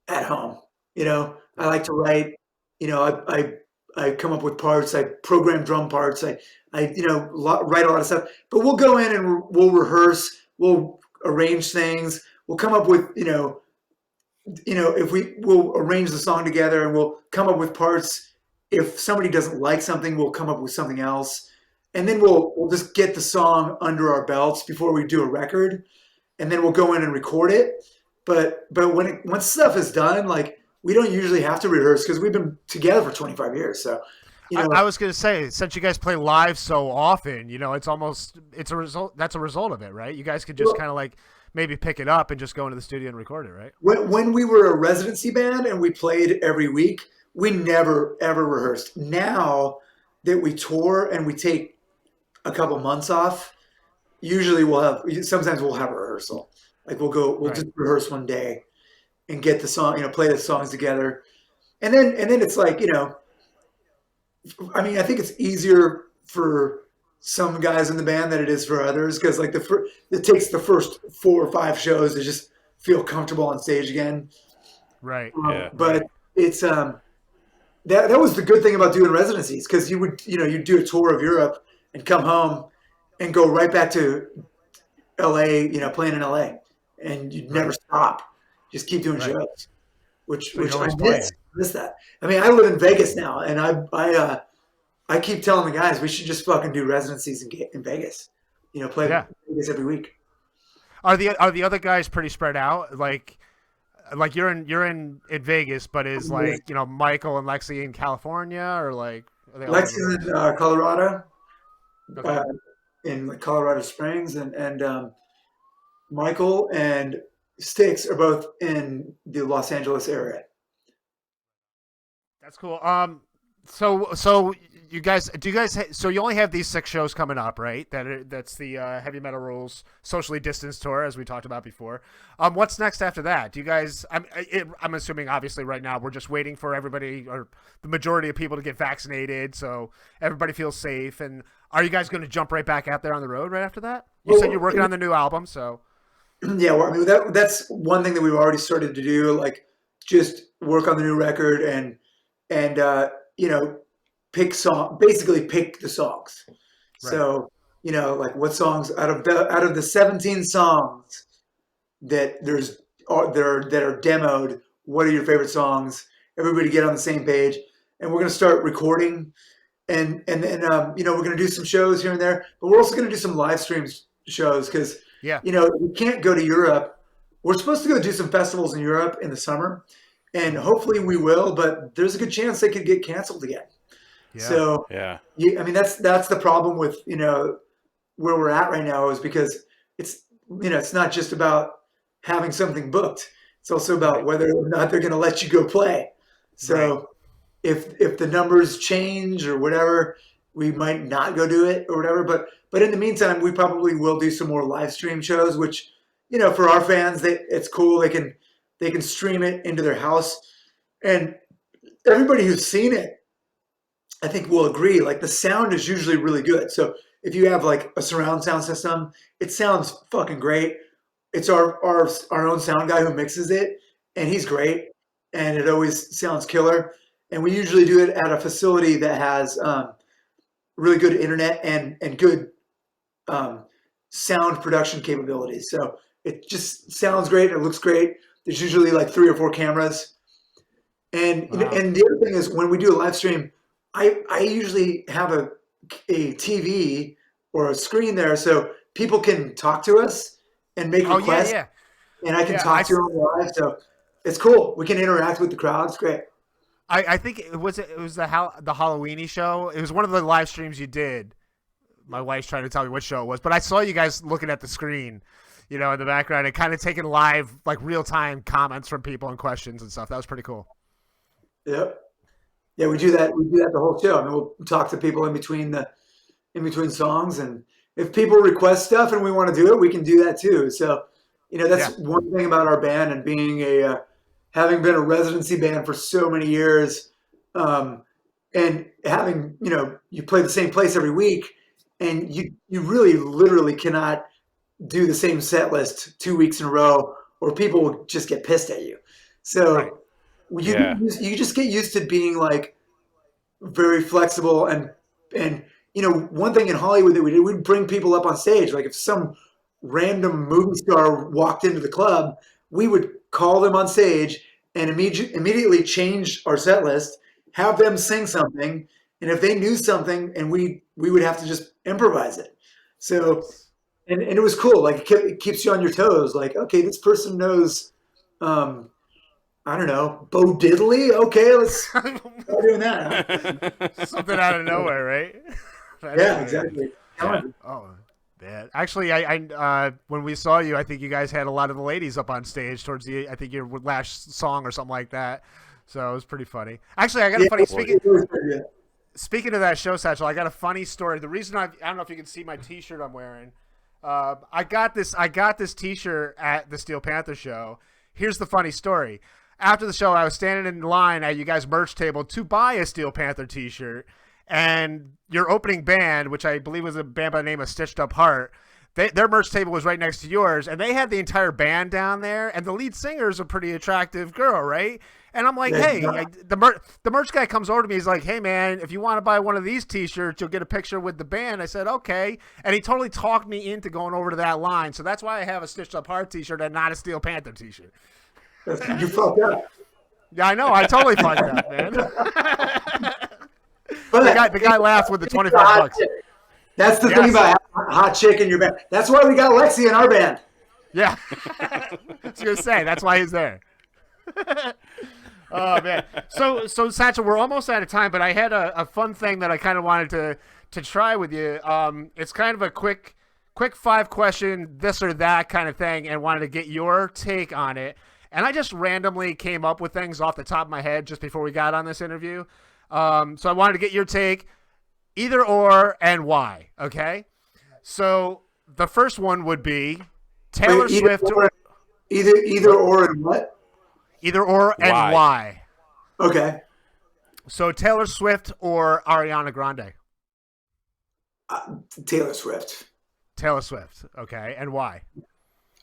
at home. I like to write. I come up with parts. I program drum parts. I write a lot of stuff. But we'll go in and we'll rehearse. We'll arrange things. We'll come up with we'll arrange the song together and we'll come up with parts. If somebody doesn't like something, we'll come up with something else. And then we'll just get the song under our belts before we do a record. And then we'll go in and record it. But once stuff is done, like we don't usually have to rehearse because we've been together for 25 years. So, I was going to say, since you guys play live so often, it's a result. That's a result of it, right? You guys could just kind of like maybe pick it up and just go into the studio and record it, right? When we were a residency band and we played every week, we never, ever rehearsed. Now that we tour and we take a couple months off, usually sometimes we'll have a rehearsal. Like we'll just rehearse one day and get the song, play the songs together. And then it's like, I mean, I think it's easier for some guys in the band than it is for others. Cause like it takes the first 4 or 5 shows to just feel comfortable on stage again. Right. But it's, that was the good thing about doing residencies. Cause you would, you'd do a tour of Europe and come home and go right back to LA, playing in LA, and you'd never stop. Just keep doing shows, which I miss that. I mean, I live in Vegas now, and I keep telling the guys we should just fucking do residencies in Vegas. Play Vegas every week. Are the other guys pretty spread out? Like you're in Vegas, but is like Michael and Lexi in California, or like Lexi's in Colorado, in Colorado Springs, and Michael and Styx are both in the Los Angeles area. That's cool. So you guys, so you only have these 6 shows coming up, right? That's the Heavy Metal Rules socially distanced tour, as we talked about before. What's next after that? Do you guys? I'm assuming obviously right now we're just waiting for everybody or the majority of people to get vaccinated, so everybody feels safe. And are you guys going to jump right back out there on the road right after that? You said you're working on the new album, so. Yeah, well, I mean that's one thing that we've already started to do. Like just work on the new record and pick basically pick the songs. Right. So like what songs out of the 17 songs that that are demoed, what are your favorite songs? Everybody get on the same page, and we're going to start recording, and then we're going to do some shows here and there, but we're also going to do some live streams shows because we can't go to Europe. We're supposed to go do some festivals in Europe in the summer, and hopefully we will, but there's a good chance they could get canceled again. Yeah. So that's the problem with where we're at right now, is because it's not just about having something booked. It's also about whether or not they're going to let you go play. So if the numbers change or whatever, we might not go do it or whatever. But in the meantime, we probably will do some more live stream shows, which for our fans, it's cool. They can stream it into their house, and everybody who's seen it, I think, will agree. Like, the sound is usually really good. So if you have like a surround sound system, it sounds fucking great. It's our own sound guy who mixes it, and he's great, and it always sounds killer. And we usually do it at a facility that has really good internet and good sound production capabilities. So it just sounds great. It looks great. There's usually like 3 or 4 cameras. And and the other thing is, when we do a live stream, I usually have a TV or a screen there so people can talk to us and make requests. And I can talk to them live. So it's cool. We can interact with the crowd. It's great. I think it was the Halloweeny show. It was one of the live streams you did. My wife's trying to tell me what show it was, but I saw you guys looking at the screen, in the background, and kind of taking live, like, real-time comments from people and questions and stuff. That was pretty cool. Yep. Yeah, we do that. We do that the whole show. I mean, we'll talk to people in between songs, and if people request stuff and we want to do it, we can do that too. So, that's one thing about our band, and being having been a residency band for so many years, and having you play the same place every week, and you really literally cannot do the same set list 2 weeks in a row, or people will just get pissed at you. So you just get used to being like very flexible, and one thing in Hollywood that we did, we'd bring people up on stage. Like, if some random movie star walked into the club, we would call them on stage and immediately change our set list, have them sing something, and if they knew something, and we would have to just improvise it. So, and it was cool. Like, it keeps you on your toes. Like, okay, this person knows, I don't know, Bo Diddley. Okay, let's start doing that. Huh? Something out of nowhere, right? Yeah, exactly. Yeah. Oh, man. Actually, I when we saw you, I think you guys had a lot of the ladies up on stage towards I think your last song or something like that. So it was pretty funny. Actually, I got a funny speaking of that show, Satchel, I got a funny story. The reason I don't know if you can see my T-shirt I'm wearing. I got this T-shirt at the Steel Panther show. Here's the funny story. After the show, I was standing in line at you guys' merch table to buy a Steel Panther T-shirt, and your opening band, which I believe was a band by the name of Stitched Up Heart, their merch table was right next to yours, and they had the entire band down there, and the lead singer is a pretty attractive girl, right? And I'm like, hey, the merch guy comes over to me. He's like, hey, man, if you want to buy one of these T-shirts, you'll get a picture with the band. I said, okay. And he totally talked me into going over to that line. So that's why I have a Stitched Up Heart T-shirt and not a Steel Panther T-shirt. You fucked up. Yeah, I know. I totally fucked up, man. the guy laughed with the $25. That's the thing about having a hot chick in your band. That's why we got Lexi in our band. Yeah. I was going to say, that's why he's there. Oh, man. So Satchel, we're almost out of time, but I had a fun thing that I kind of wanted to try with you. It's kind of a quick 5-question, this or that kind of thing, and wanted to get your take on it. And I just randomly came up with things off the top of my head just before we got on this interview. So I wanted to get your take, either or, and why. Okay? So the first one would be Taylor Swift. Either or and what? Either or and why. Okay. So Taylor Swift or Ariana Grande? Taylor Swift. Taylor Swift. Okay. And why?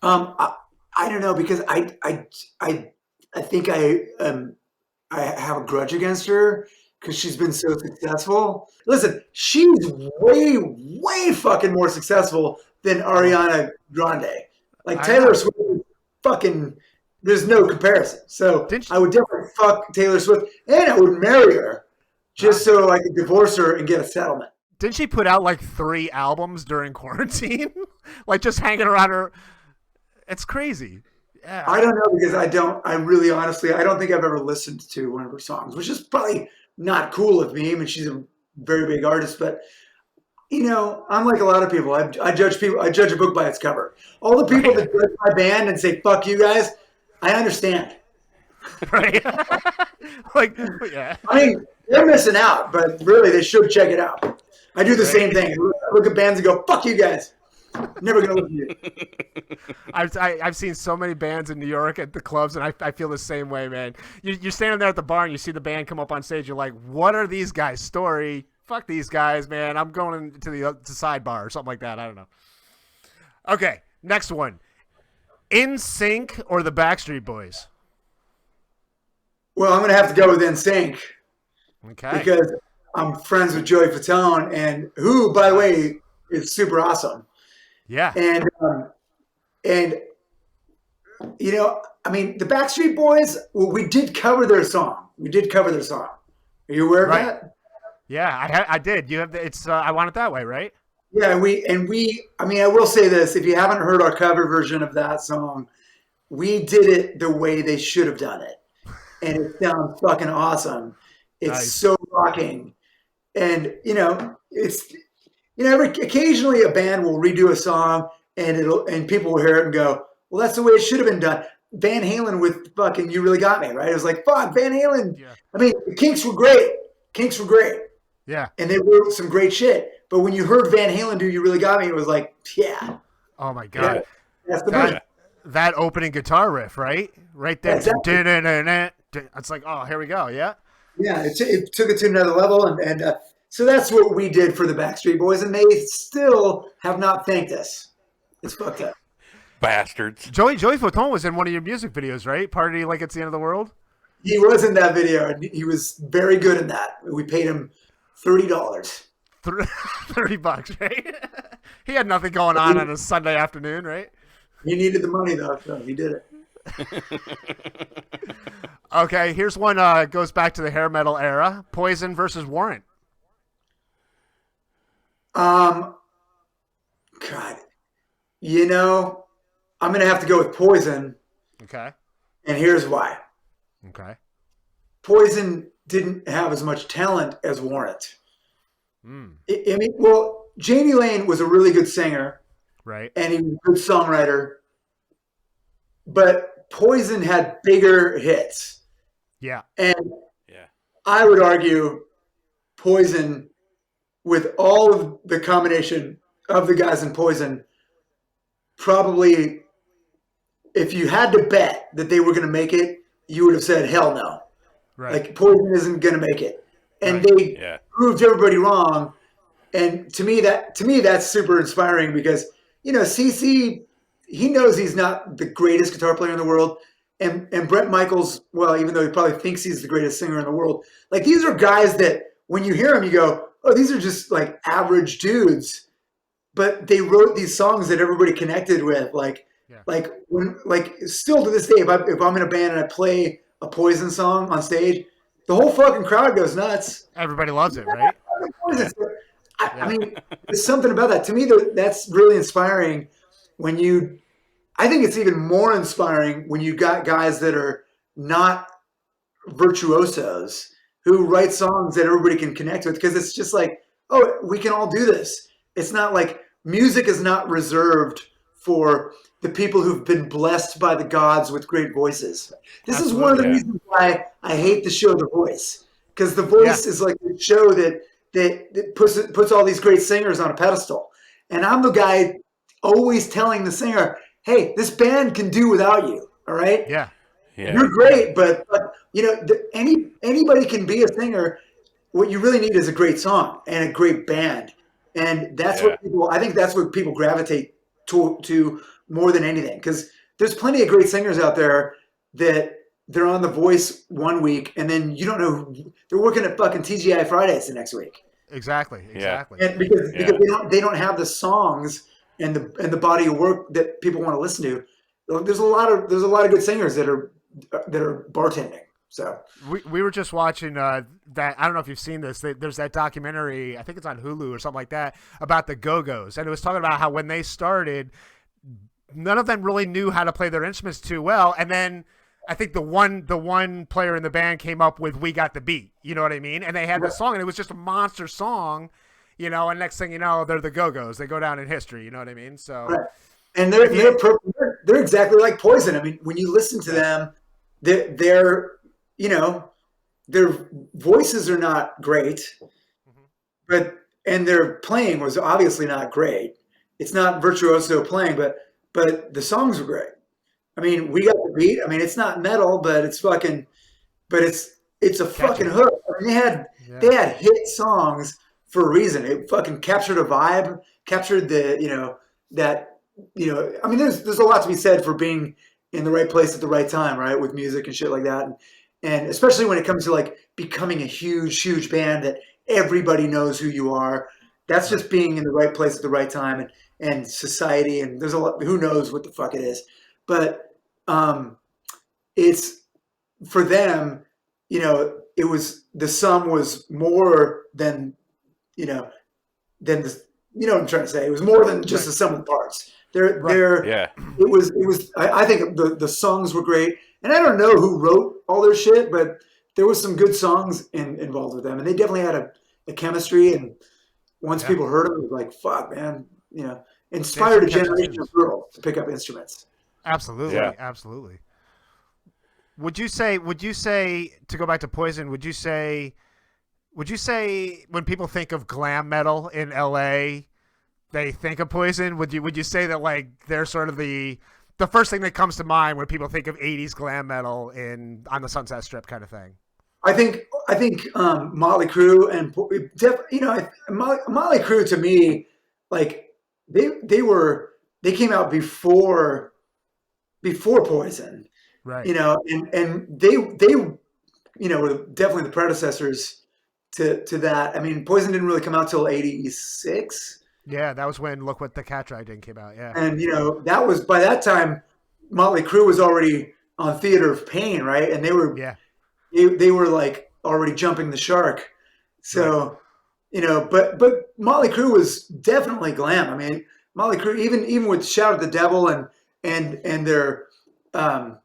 I don't know, because I I think I have a grudge against her because she's been so successful. Listen, she's way fucking more successful than Ariana Grande. Like I Taylor know. Swift is fucking, there's no comparison. So Didn't she- I would definitely fuck Taylor Swift, and I would marry her just so I could divorce her and get a settlement. Didn't she put out like 3 albums during quarantine? Like just hanging around her. It's crazy. Yeah. I don't know because I really honestly, I don't think I've ever listened to one of her songs, which is probably not cool of me. I mean, she's a very big artist, but you know, I'm like a lot of people. I judge a book by its cover. All the people that judge my band and say, fuck you guys, I understand. Right. Like, yeah. I mean, they're missing out, but really they should check it out. I do the same thing. I look at bands and go, fuck you guys. Never going to listen to you. I've seen so many bands in New York at the clubs, and I feel the same way, man. You're standing there at the bar, and you see the band come up on stage. You're like, what are these guys' story? Fuck these guys, man. I'm going to the sidebar or something like that. I don't know. Okay, next one. In Sync or the Backstreet Boys? Well, I'm going to have to go with NSYNC Okay. because I'm friends with Joey Fatone, and who, by the way, is super awesome. Yeah. And you know, I mean, the Backstreet Boys. Well, we did cover their song. Are you aware of that? Yeah, I did. You have it's I Want It That Way, right? Yeah, we. I mean, I will say this: if you haven't heard our cover version of that song, we did it the way they should have done it, and it sounds fucking awesome. It's Nice. so rocking, and you know, it's occasionally a band will redo a song, and people will hear it and go, well, that's the way it should have been done. Van Halen with fucking You Really Got Me, right? It was like, fuck, Van Halen. Yeah. I mean, the Kinks were great. Yeah. And they wrote some great shit. But when you heard Van Halen do You Really Got Me, it was like, yeah, Oh my god. that's the version. That opening guitar riff, right? Right there. Exactly. It's like, oh, here we go. Yeah. Yeah, it took it to another level. And so that's what we did for the Backstreet Boys. And they still have not thanked us. It's fucked up. Bastards. Joey Fatone was in one of your music videos, right? Party Like It's the End of the World? He was in that video, and he was very good in that. We paid him $30. $30, right? He had nothing going on a Sunday afternoon, right? He needed the money, though, so he did it. Okay, here's one goes back to the hair metal era. Poison versus Warrant. God, you know, I'm going to have to go with Poison, Okay. and here's why. Okay. Poison didn't have as much talent as Warrant. Mm, I mean, well, Jamie Lane was a really good singer, right. and he was a good songwriter, but Poison had bigger hits. Yeah. And Yeah. I would argue Poison, with all of the combination of the guys in Poison, probably, if you had to bet that they were going to make it, you would have said, hell no. Right. Like, Poison isn't going to make it. And Right. they Yeah. proved everybody wrong. And to me, that's super inspiring because, you know, CC, he knows he's not the greatest guitar player in the world. And Brett Michaels, well, even though he probably thinks he's the greatest singer in the world, like, these are guys that when you hear them, you go, oh, these are just like average dudes. But they wrote these songs that everybody connected with. Like still to this day, if I'm in a band and I play a Poison song on stage, the whole fucking crowd goes nuts. Everybody loves it, right? Poison. I mean, there's something about that. To me, that's really inspiring I think it's even more inspiring when you got guys that are not virtuosos who write songs that everybody can connect with, because it's just like, oh, we can all do this. It's not like music is not reserved for the people who've been blessed by the gods with great voices. This is one of the reasons why I hate the show The Voice, because The Voice is like a show that puts all these great singers on a pedestal. And I'm the guy always telling the singer, hey, this band can do without you, all right? Yeah. Yeah. You're great, but you know, anybody can be a singer. What you really need is a great song and a great band. And that's I think that's what people gravitate to more than anything. Because there's plenty of great singers out there that they're on The Voice one week, and then you don't know they're working at fucking TGI Fridays the next week. Exactly. And because they don't have the songs and the body of work that people want to listen to. There's a lot of good singers that are bartending. So we were just watching that. I don't know if you've seen this. There's that documentary. I think it's on Hulu or something like that about the Go-Go's, and it was talking about how when they started, none of them really knew how to play their instruments too well, and then I think the one player in the band came up with "We Got the Beat." You know what I mean? And they had this song, and it was just a monster song, you know. And next thing you know, they're the Go-Go's. They go down in history. You know what I mean? So, and they're exactly like Poison. I mean, when you listen to them, they're you know, their voices are not great, and their playing was obviously not great. It's not virtuoso playing, but the songs were great. I mean, We Got the Beat. I mean, it's not metal, but it's fucking, but it's a fucking hook. I mean, they had hit songs for a reason. It fucking captured a vibe, captured the, I mean, there's a lot to be said for being in the right place at the right time, right? With music and shit like that. And especially when it comes to like becoming a huge band that everybody knows who you are. That's just being in the right place at the right time and society. And there's a lot, who knows what the fuck it is. But it's for them, it was, the sum was more than, than the, what I'm trying to say. It was more than just the sum of the parts. It was, I think the songs were great. And I don't know who wrote all their shit, but there was some good songs involved with them. And they definitely had a chemistry. And once people heard them, it was like, fuck, man, inspired a generation of girls to pick up instruments. Absolutely. Yeah. Absolutely. Would you say, to go back to Poison, would you say when people think of glam metal in LA, they think of Poison? Would you say that like they're sort of the first thing that comes to mind when people think of 80s glam metal on the Sunset Strip kind of thing? I think Motley Crue and Motley Crue to me, like they came out before Poison, right? And they were definitely the predecessors to that. I mean, Poison didn't really come out till 86. Yeah, that was when Look What the Cat Tried Did came out. Yeah, and that was, by that time, Motley Crue was already on Theater of Pain, right? And they were they were like already jumping the shark. So but Motley Crue was definitely glam. I mean, Motley Crue, even with Shout at the Devil and their what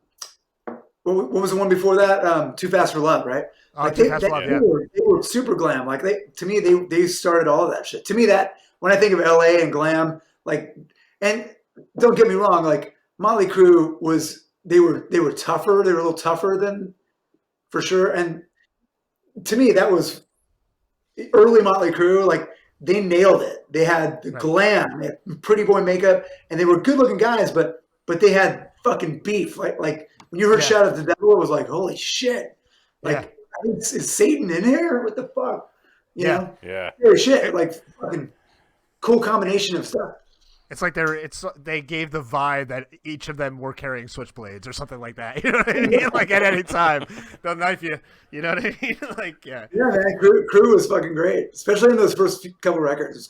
was the one before that? Too Fast for Love, right? Like Too Fast for Love, they were super glam. Like they started all of that shit. To me, that when I think of LA and glam, like, and don't get me wrong, like Motley Crue they were tougher. They were a little tougher than, for sure. And to me, that was early Motley Crue. Like they nailed it. They had the glam, they had pretty boy makeup, and they were good looking guys, but they had fucking beef. Like when you heard Shout at the Devil, it was like, holy shit. Like, is Satan in here? What the fuck? You know? Yeah. Holy shit. Like fucking cool combination of stuff. It's like they gave the vibe that each of them were carrying switchblades or something like that. You know what I mean? Like at any time, they'll knife you. You know what I mean? Like, yeah. Yeah, man. Crew was fucking great, especially in those first couple records.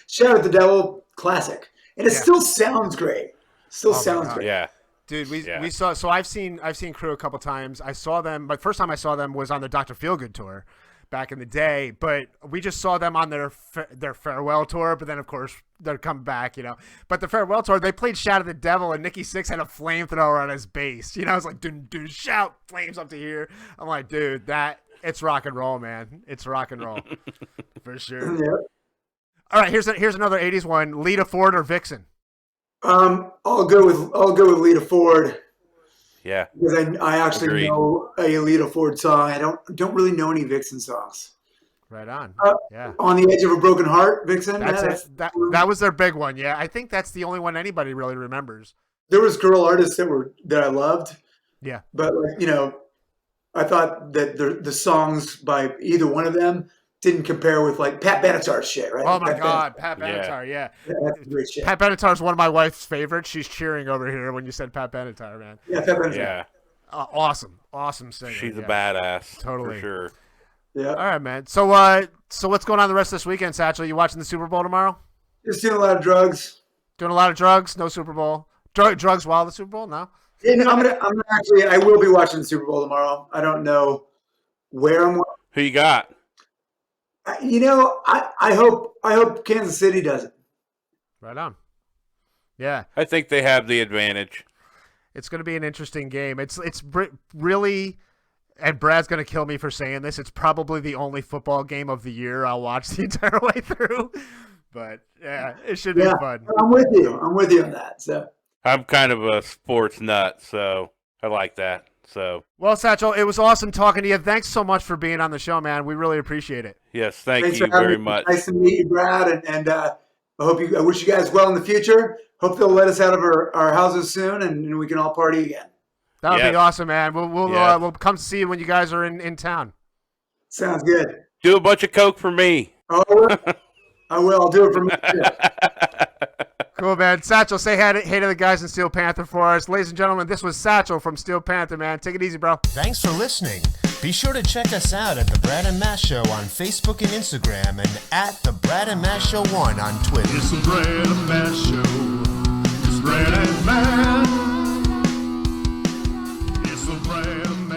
Shout at the Devil, classic, and it still sounds great. Still sounds great. Yeah. Dude, we saw. So I've seen Crew a couple times. I saw them, but first time I saw them was on the Dr. Feelgood tour back in the day. But we just saw them on their farewell tour. But then of course they're coming back, But the farewell tour, they played Shout at the Devil, and Nikki Sixx had a flamethrower on his bass. I was like, dude, shout flames up to here. I'm like, dude, it's rock and roll, man. It's rock and roll for sure. Yeah. All right, here's another '80s one: Lita Ford or Vixen. I'll go with Lita Ford. Yeah, because I actually know a Lita Ford song. I don't really know any Vixen songs. Right on. On the Edge of a Broken Heart, Vixen. That was their big one. Yeah, I think that's the only one anybody really remembers. There was girl artists that I loved. Yeah, but I thought that the songs by either one of them didn't compare with like Pat Benatar's shit, right? Oh my God, Pat Benatar, yeah. That's great shit. Pat Benatar's one of my wife's favorites. She's cheering over here when you said Pat Benatar, man. Yeah, Pat Benatar. Yeah. Awesome singer. She's a badass. Totally. For sure. Yeah. All right, man. So what's going on the rest of this weekend, Satchel? You watching the Super Bowl tomorrow? Just doing a lot of drugs. Doing a lot of drugs? No Super Bowl. Drugs while the Super Bowl? No. And I will be watching the Super Bowl tomorrow. I don't know where I'm. Who you got? I hope Kansas City does it. Right on. Yeah. I think they have the advantage. It's going to be an interesting game. It's really, and Brad's going to kill me for saying this, it's probably the only football game of the year I'll watch the entire way through. But, yeah, it should be fun. I'm with you on that. So I'm kind of a sports nut, so I like that. So, well, Satchel, it was awesome talking to you. Thanks so much for being on the show, man. We really appreciate it. yes, thanks thanks you for having very me. much. Nice to meet you, Brad, and I wish you guys well in the future. Hope they'll let us out of our houses soon, and we can all party again. That would Yes. be awesome, man. We'll Yes. we'll come see you when you guys are in town. Sounds good. Do a bunch of coke for me. Oh, I will. I'll do it for me too. Cool, man. Satchel, say hey to the guys in Steel Panther for us. Ladies and gentlemen, this was Satchel from Steel Panther, man. Take it easy, bro. Thanks for listening. Be sure to check us out at The Brad and Matt Show on Facebook and Instagram and at The Brad and Matt Show 1 on Twitter. It's the Brad and Matt Show. It's Brad and Matt. It's the Brad and